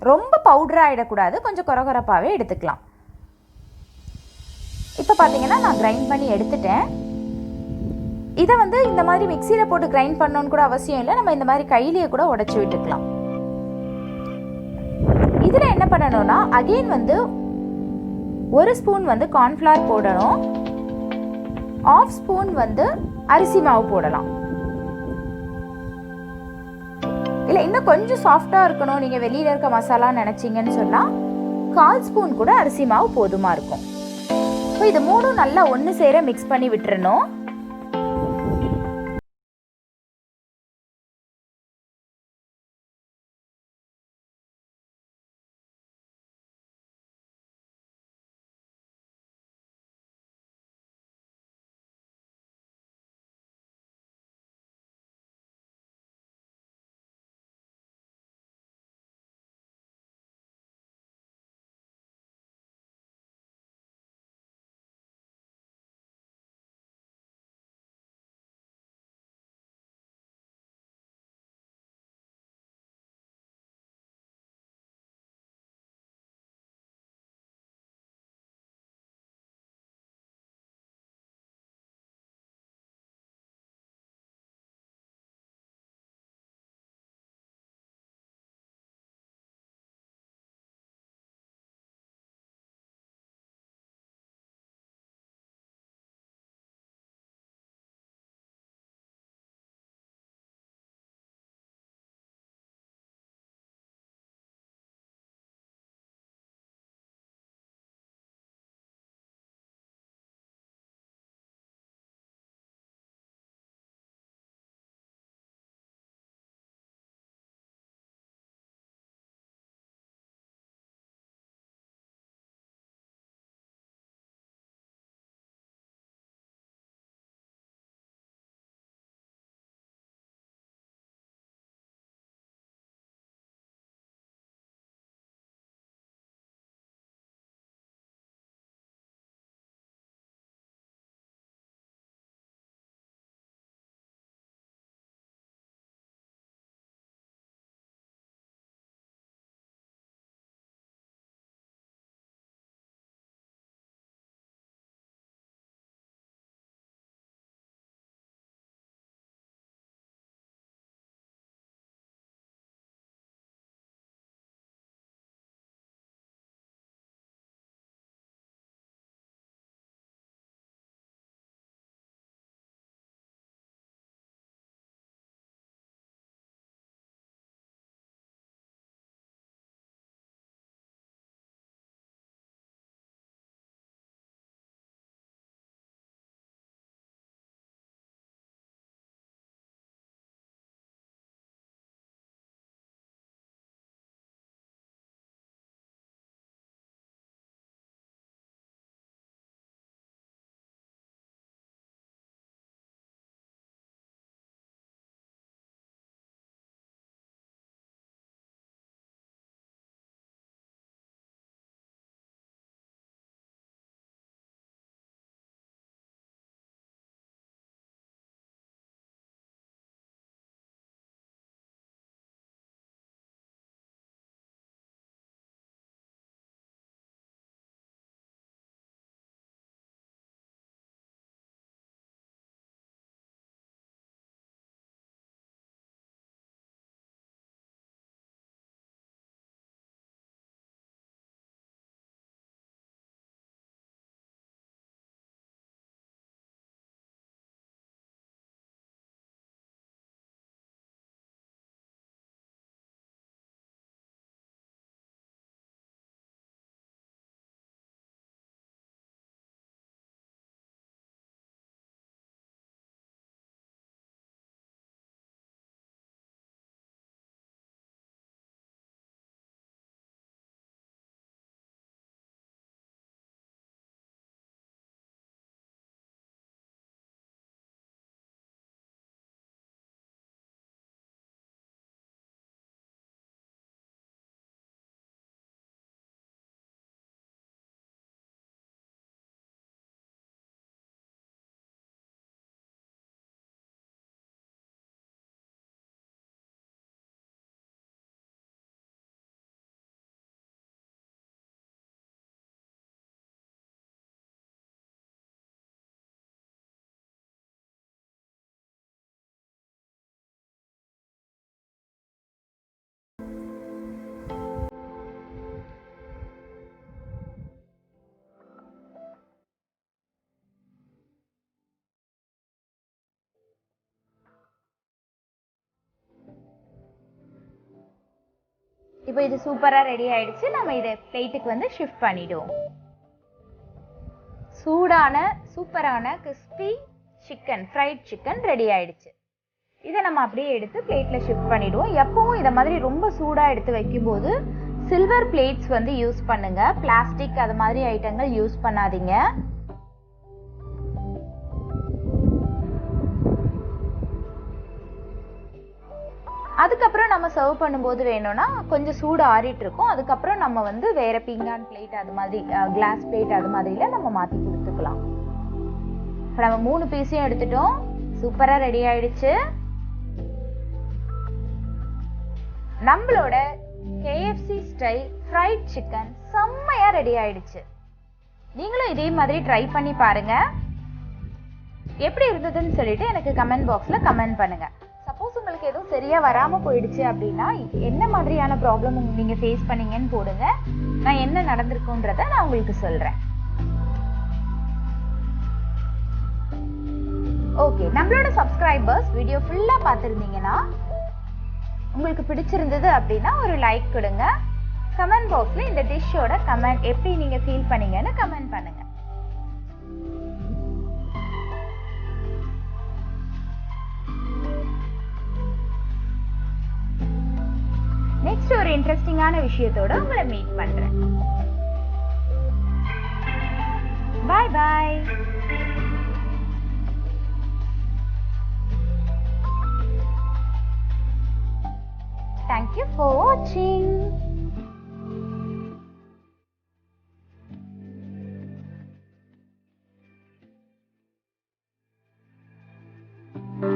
ரொம்ப பவுடராக ஆகிடக்கூடாது, கொஞ்சம் கொரகொரப்பாகவே எடுத்துக்கலாம். இப்போ பார்த்தீங்கன்னா நான் கிரைண்ட் பண்ணி எடுத்துட்டேன். இதை வந்து இந்த மாதிரி மிக்சியில் போட்டு கிரைண்ட் பண்ணணும்னு கூட அவசியம் இல்லை, நம்ம இந்த மாதிரி கையிலேயே கூட உடச்சி விட்டுக்கலாம். இதில் என்ன பண்ணணும்னா அகெயின் வந்து 1 ஸ்பூன் வந்து கார்ன்ஃப்ளவர் போடணும், 1/2 ஸ்பூன் வந்து அரிசி மாவு போடலாம். இல்லை இன்னும் கொஞ்சம் சாஃப்டாக இருக்கணும், நீங்கள் வெளியில் இருக்க மசாலா நினச்சிங்கன்னு சொன்னால் 1/4 ஸ்பூன் கூட அரிசி மாவு போதுமாக இருக்கும். இப்போ இது மூணும் நல்லா ஒன்று சேர மிக்ஸ் பண்ணி விட்டுறணும். இப்போ இது சூப்பராக ரெடி ஆயிடுச்சு. நம்ம இதை பிளேட்டுக்கு வந்து ஷிஃப்ட் பண்ணிடுவோம். சூடான சூப்பரான crispy chicken, fried chicken ready ஆயிடுச்சு. இதை நம்ம அப்படியே எடுத்து பிளேட்டில் ஷிஃப்ட் பண்ணிடுவோம். எப்பவும் இதை மாதிரி ரொம்ப சூடாக எடுத்து வைக்கும்போது சில்வர் பிளேட்ஸ் வந்து யூஸ் பண்ணுங்க. பிளாஸ்டிக் அது மாதிரி ஐட்டங்கள் யூஸ் பண்ணாதீங்க. அதுக்கப்புறம் நம்ம சர்வ் பண்ணும்போது வேணும்னா கொஞ்சம் சூடு ஆறிட்டு இருக்கும். அதுக்கப்புறம் நம்ம வந்து வேற பீங்கான் பிளேட் அது மாதிரி கிளாஸ் பிளேட் அது மாதிரில நம்ம மாற்றி கொடுத்துக்கலாம். இப்போ நம்ம 3 பீஸையும் எடுத்துட்டோம். சூப்பராக ரெடி ஆயிடுச்சு. நம்மளோட KFC ஸ்டைல் ஃப்ரைட் சிக்கன் செம்மையா ரெடி ஆயிடுச்சு. நீங்களும் இதே மாதிரி ட்ரை பண்ணி பாருங்க. எப்படி இருந்ததுன்னு சொல்லிட்டு எனக்கு கமெண்ட் பாக்ஸ்ல கமெண்ட் பண்ணுங்க. சப்போஸ் உங்களுக்கு எதுவும் சரியா வராம போயிடுச்சு அப்படின்னா என்ன மாதிரியான ப்ராப்ளம் நீங்க ஃபேஸ் பண்ணீங்கன்னு போடுங்க. நான் என்ன நடந்திருக்குன்றத நான் உங்களுக்கு சொல்றேன். ஓகே, நம்மளோட சப்ஸ்கிரைபர்ஸ் வீடியோ ஃபுல்லா பார்த்திருந்தீங்கன்னா உங்களுக்கு பிடிச்சிருந்தது அப்படின்னா ஒரு லைக் கொடுங்க. கமெண்ட் பாக்ஸ்ல இந்த டிஷ்ஷோட கமெண்ட் எப்படி நீங்க ஃபீல் பண்ணீங்கன்னு கமெண்ட் பண்ணுங்க. நெக்ஸ்ட் ஒரு இன்ட்ரெஸ்டிங்கான விஷயத்தோட உங்களை மீட் பண்றேன். Bye bye. Thank you for watching.